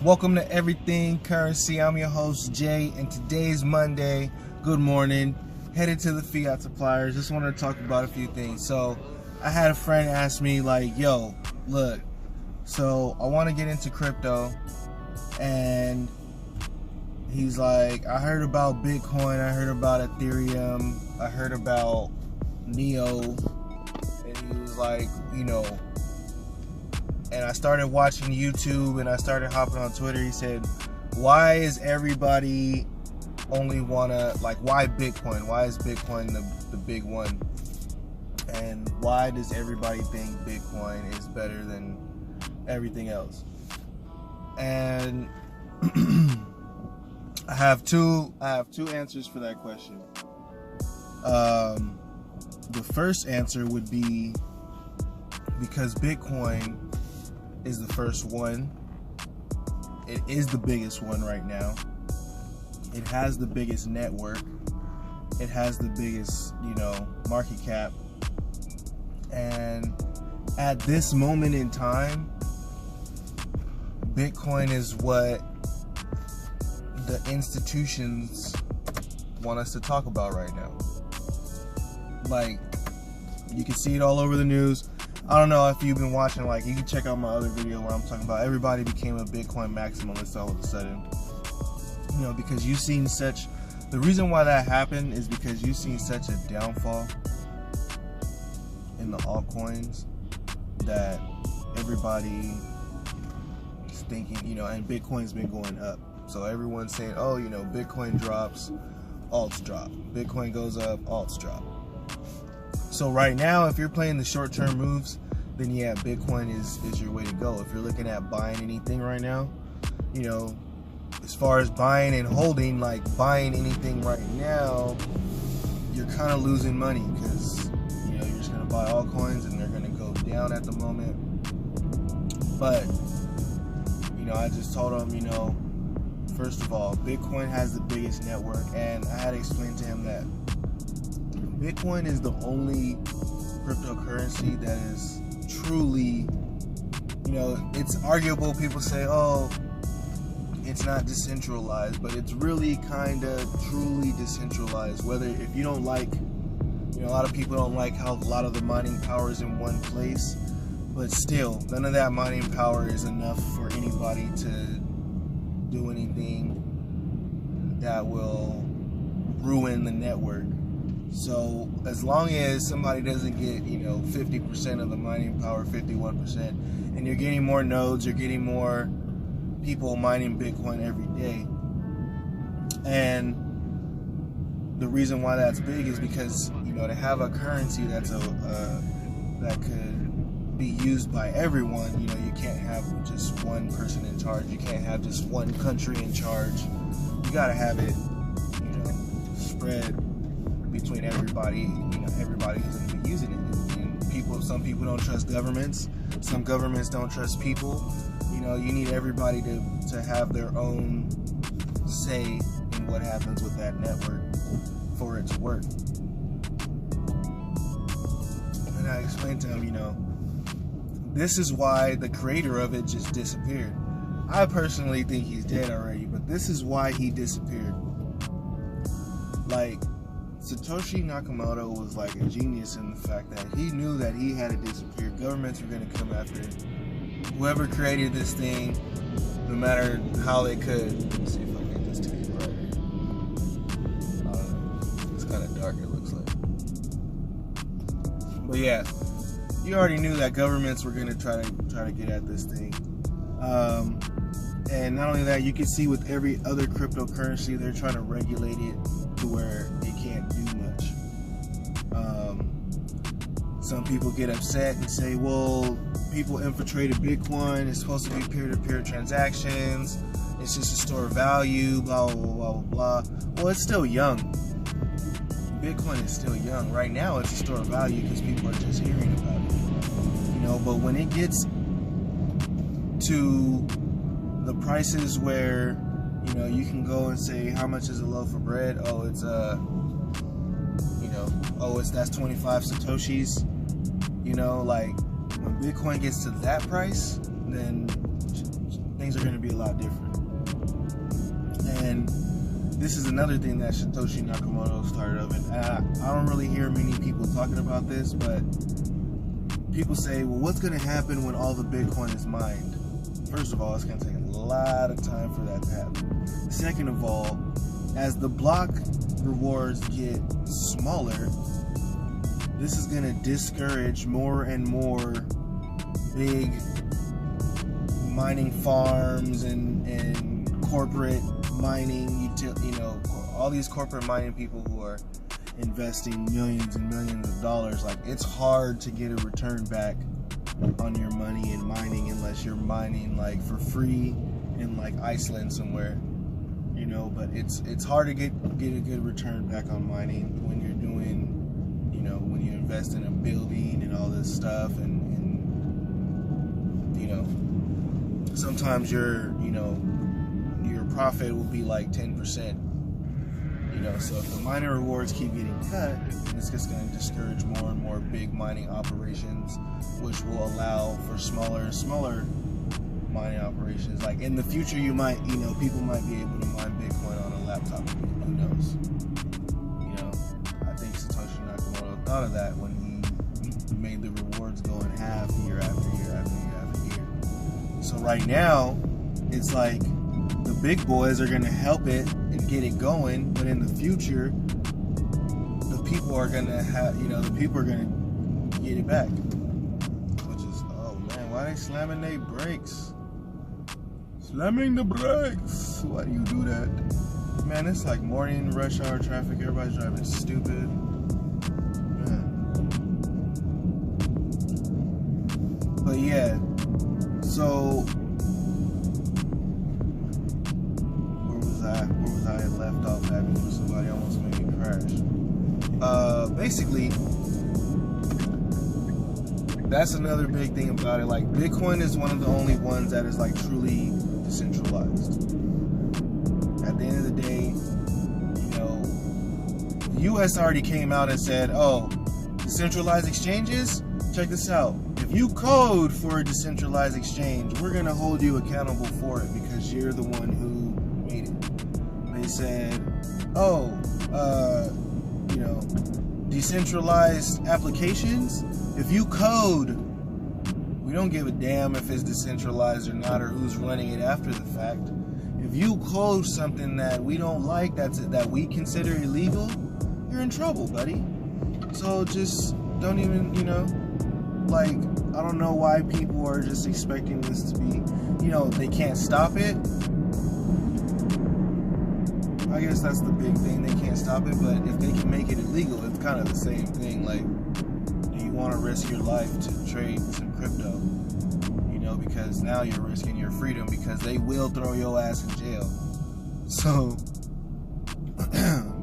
Welcome to Everything Currency. I'm your host Jay, and today's Monday. Good morning. Headed to the fiat suppliers. Just wanted to talk about a few things. So I had a friend ask me like, yo, look, so I want to get into crypto, and he's like, I heard about Bitcoin, I heard about Ethereum, I heard about Neo, and he was like, and I started watching YouTube and I started hopping on Twitter. He said, why is everybody only wanna, like, why Bitcoin? Why is Bitcoin the big one? And why does everybody think Bitcoin is better than everything else? And I have two answers for that question. The first answer would be because Bitcoin is the first one. It is the biggest one right now. It has the biggest network. It has the biggest, market cap. And at this moment in time, Bitcoin is what the institutions want us to talk about right now. Like, you can see it all over the news. I don't know if you've been watching, like, you can check out my other video where I'm talking about everybody became a Bitcoin maximalist all of a sudden. Because you've seen such, the reason why that happened is because you've seen such a downfall in the altcoins that everybody is thinking, and Bitcoin's been going up. So everyone's saying, oh, Bitcoin drops, alts drop. Bitcoin goes up, alts drop. So right now, if you're playing the short-term moves, then yeah, Bitcoin is your way to go. If you're looking at buying anything right now, as far as buying and holding, like buying anything right now, you're kind of losing money because, you're just going to buy altcoins and they're going to go down at the moment. But, I just told him, first of all, Bitcoin has the biggest network, and I had to explain to him that Bitcoin is the only cryptocurrency that is truly, it's arguable. People say, oh, it's not decentralized, but it's really kind of truly decentralized. Whether, if you don't like, a lot of people don't like how a lot of the mining power is in one place, but still, none of that mining power is enough for anybody to do anything that will ruin the network. So as long as somebody doesn't get, 50% of the mining power, 51%, and you're getting more nodes, you're getting more people mining Bitcoin every day. And the reason why that's big is because, to have a currency that's that could be used by everyone, you can't have just one person in charge. You can't have just one country in charge. You gotta have it, spread between everybody, everybody who's going to be using it. And some people don't trust governments. Some governments don't trust people. You need everybody to have their own say in what happens with that network for it to work. And I explained to him, this is why the creator of it just disappeared. I personally think he's dead already, but this is why he disappeared. Like, Satoshi Nakamoto was like a genius in the fact that he knew that he had to disappear. Governments were going to come after whoever created this thing, no matter how they could. Let me see if I can get this to be brighter. I don't know. It's kind of dark, it looks like. But yeah, you already knew that governments were going to try to get at this thing. And not only that, you can see with every other cryptocurrency, they're trying to regulate it to where it can't do much. Some people get upset and say, well, people infiltrated Bitcoin, it's supposed to be peer-to-peer transactions, it's just a store of value, blah, blah, blah, blah, blah. Well, it's still young. Bitcoin is still young. Right now, it's a store of value because people are just hearing about it. But when it gets to the prices where, you can go and say, how much is a loaf of bread? Oh, it's that's 25 Satoshis. Like, when Bitcoin gets to that price, then things are going to be a lot different. And this is another thing that Satoshi Nakamoto started up, and I don't really hear many people talking about this, but people say, well, what's going to happen when all the Bitcoin is mined? First of all, it's going to take a lot of time for that to happen. Second of all, as the block rewards get smaller, this is going to discourage more and more big mining farms and corporate mining, all these corporate mining people who are investing millions and millions of dollars. Like, it's hard to get a return back on your money in mining unless you're mining like for free in like Iceland somewhere, but it's hard to get a good return back on mining when you're doing, when you invest in a building and all this stuff, and sometimes your profit will be like 10%. So if the mining rewards keep getting cut, it's just going to discourage more and more big mining operations, which will allow for smaller and smaller mining operations. Like in the future, you might, people might be able to mine Bitcoin on a laptop. Who knows? I think Satoshi Nakamoto thought of that when he made the rewards go in half year after year after year after year. So right now, it's like the big boys are going to help it and get it going, but in the future, the people are going to have, the people are going to get it back. Which is, oh man, why are they slamming their brakes? Slamming the brakes. Why do you do that? Man, it's like morning rush hour traffic. Everybody's driving stupid. Man. But yeah, so where was I left off at before somebody almost made me crash? Basically, that's another big thing about it. Like, Bitcoin is one of the only ones that is like truly decentralized. At the end of the day, the US already came out and said, oh, decentralized exchanges, check this out. If you code for a decentralized exchange, we're going to hold you accountable for it because you're the one who made it. They said, oh, decentralized applications, if you code, we don't give a damn if it's decentralized or not or who's running it after the fact. If you code something that we don't like, that we consider illegal, you're in trouble, buddy. So just don't even, like, I don't know why people are just expecting this to be, they can't stop it. I guess that's the big thing, they can't stop it, but if they can make it illegal, it's kind of the same thing. Like, do you want to risk your life to trade some crypto? Because now you're risking your freedom because they will throw your ass in jail. So,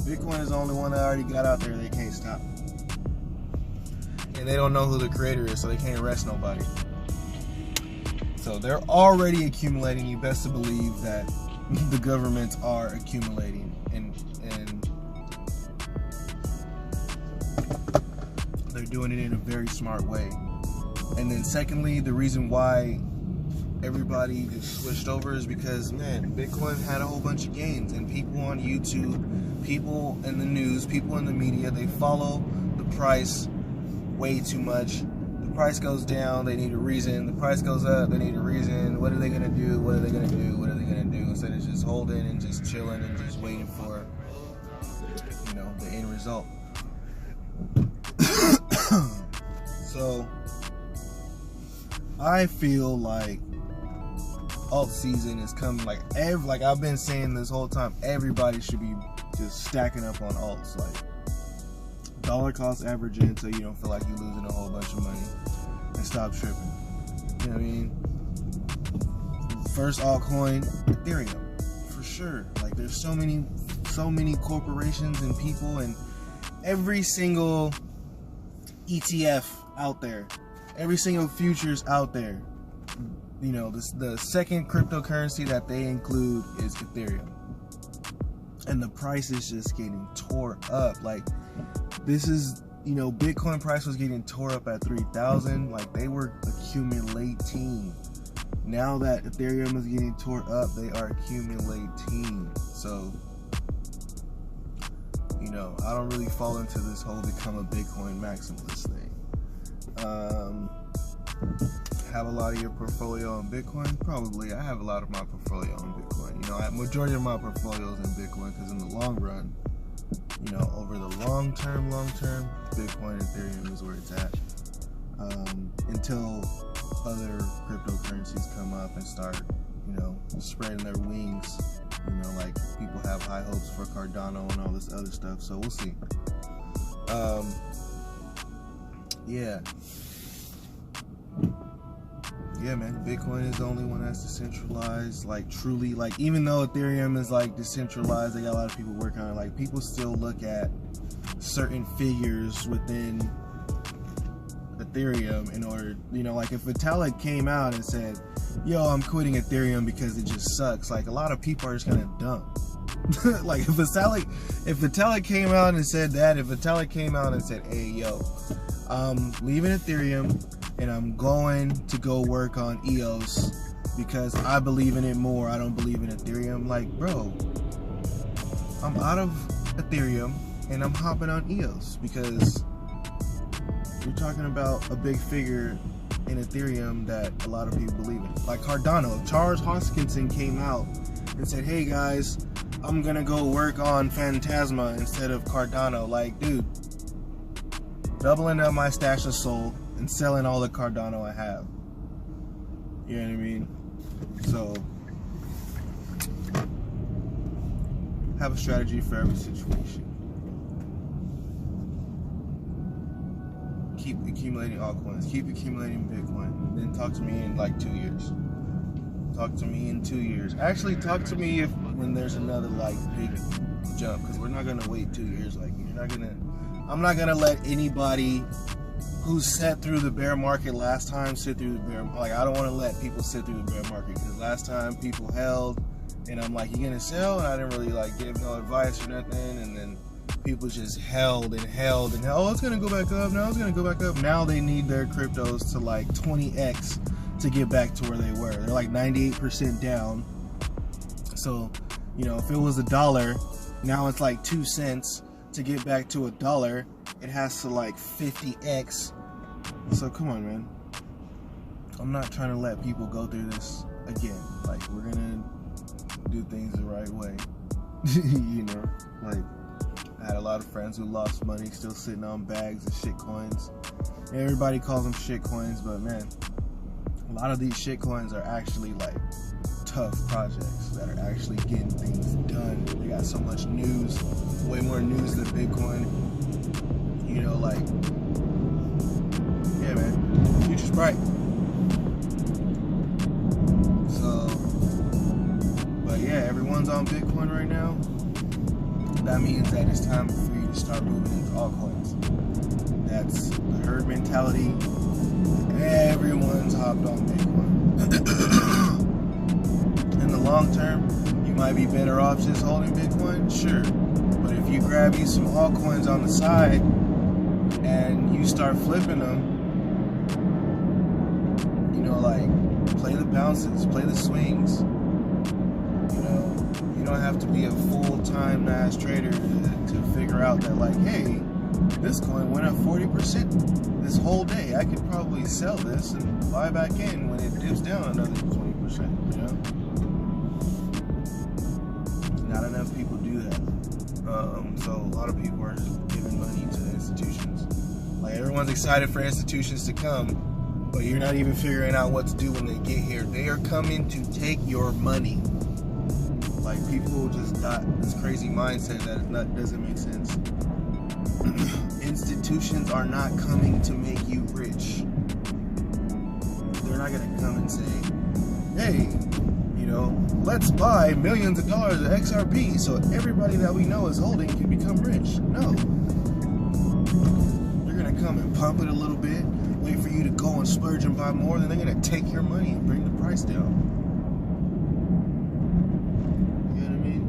Bitcoin is the only one that already got out there they can't stop. And they don't know who the creator is, so they can't arrest nobody. So they're already accumulating. You best to believe that the governments are accumulating, and they're doing it in a very smart way. And then secondly, the reason why everybody just switched over is because, man, Bitcoin had a whole bunch of gains, and people on YouTube, people in the news, people in the media, they follow the price way too much. The price goes down, they need a reason. The price goes up, they need a reason. What are they going to do? What are they going to do? What are they going to do? Instead of just holding and just chilling and just waiting for, the end result. So, I feel like alt season is coming. Like I've been saying this whole time, everybody should be just stacking up on alts. Like, dollar cost averaging so you don't feel like you're losing a whole bunch of money, and stop tripping. You know what I mean? First altcoin, Ethereum, for sure. Like, there's so many corporations and people, and every single ETF out there, every single futures out there, the second cryptocurrency that they include is Ethereum, and the price is just getting tore up. Like, this is, Bitcoin price was getting tore up at 3,000. Like, they were accumulating now that Ethereum is getting tore up, they are accumulating. So, you know, I don't really fall into this whole become a Bitcoin maximalist thing. Have a lot of your portfolio on Bitcoin? Probably. I have a lot of my portfolio on Bitcoin. You know, majority of my portfolio is in Bitcoin because in the long run, you know, over the long term, Bitcoin and Ethereum is where it's at. Until other cryptocurrencies come up and start, you know, spreading their wings. You know, like people have high hopes for Cardano and all this other stuff. So we'll see. Yeah, man, Bitcoin is the only one that's decentralized, like truly, like even though Ethereum is like decentralized, they got a lot of people working on it, like people still look at certain figures within Ethereum in order, you know, like if Vitalik came out and said, yo, I'm quitting Ethereum because it just sucks, like a lot of people are just gonna dump. Like if Vitalik came out and said that, if Vitalik came out and said, hey, yo, I'm leaving Ethereum and I'm going to go work on EOS because I believe in it more, I don't believe in Ethereum. Like, bro, I'm out of Ethereum and I'm hopping on EOS because you're talking about a big figure in Ethereum that a lot of people believe in. Like Cardano, Charles Hoskinson came out and said, hey guys, I'm gonna go work on Phantasma instead of Cardano. Like, dude, doubling up my stash of Sol and selling all the Cardano I have. You know what I mean? So, have a strategy for every situation. Keep accumulating altcoins. Keep accumulating Bitcoin. Then talk to me in like 2 years. Talk to me in 2 years. Actually, talk to me when there's another like big jump, because we're not gonna wait 2 years. Like I'm not gonna let anybody who sat through the bear market last time sit through the bear. Like I don't want to let people sit through the bear market because last time people held, and I'm like, you gonna sell? And I didn't really like give no advice or nothing, and then people just held and held and held. Oh, it's gonna go back up. Now it's gonna go back up. Now they need their cryptos to like 20x to get back to where they were. They're like 98% down. So, you know, if it was $1, now it's like 2 cents. To get back to $1, it has to like 50x. So come on, man. I'm not trying to let people go through this again. Like, we're gonna do things the right way. You know, like I had a lot of friends who lost money still sitting on bags of shit coins. Everybody calls them shit coins, but man, a lot of these shit coins are actually like tough projects that are actually getting things done. They got so much news, way more news than Bitcoin. You know, like, yeah, man, future's bright. So, but yeah, everyone's on Bitcoin right now. That means that it's time for you to start moving into altcoins. That's the herd mentality. Everyone's hopped on Bitcoin. In the long term, you might be better off just holding Bitcoin, sure. But if you grab you some altcoins on the side and you start flipping them, you know, like, play the bounces, play the swings. You know, you don't have to be a full-time ass trader to figure out that, like, hey, this coin went up 40% this whole day. I could probably sell this and buy back in when it dips down another 20%, you know? Not enough people do that. So a lot of people are just giving money to institutions. Like, everyone's excited for institutions to come, but you're not even figuring out what to do when they get here. They are coming to take your money. Like, people just got this crazy mindset that doesn't make sense. Institutions are not coming to make you rich. They're not going to come and say, hey, you know, let's buy millions of dollars of XRP so everybody that we know is holding can become rich. No. They're going to come and pump it a little bit, wait for you to go and splurge and buy more, then they're going to take your money and bring the price down. You know what I mean?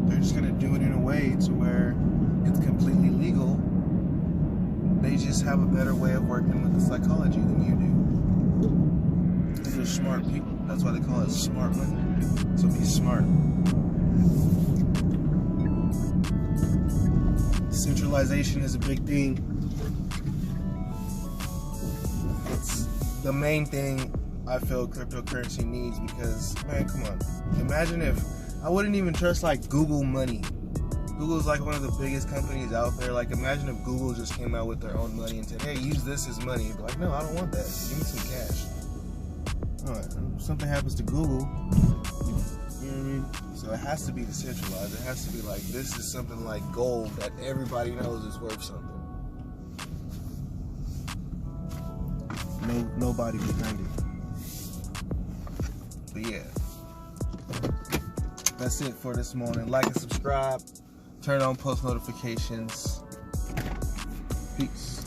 They're just going to do it in a way to where it's completely legal. They just have a better way of working with the psychology than you do. smart people. That's why they call it smart money. So be smart. Centralization is a big thing. It's the main thing I feel cryptocurrency needs because, man, come on. Imagine if I wouldn't even trust like Google money. Google's like one of the biggest companies out there. Like, imagine if Google just came out with their own money and said, hey, use this as money. You'd be like, no, I don't want that. Give me some cash. Alright, if something happens to Google, you know what I mean? So it has to be decentralized. It has to be like, this is something like gold that everybody knows is worth something. Nobody behind it. But yeah, that's it for this morning. Like and subscribe. Turn on post notifications. Peace.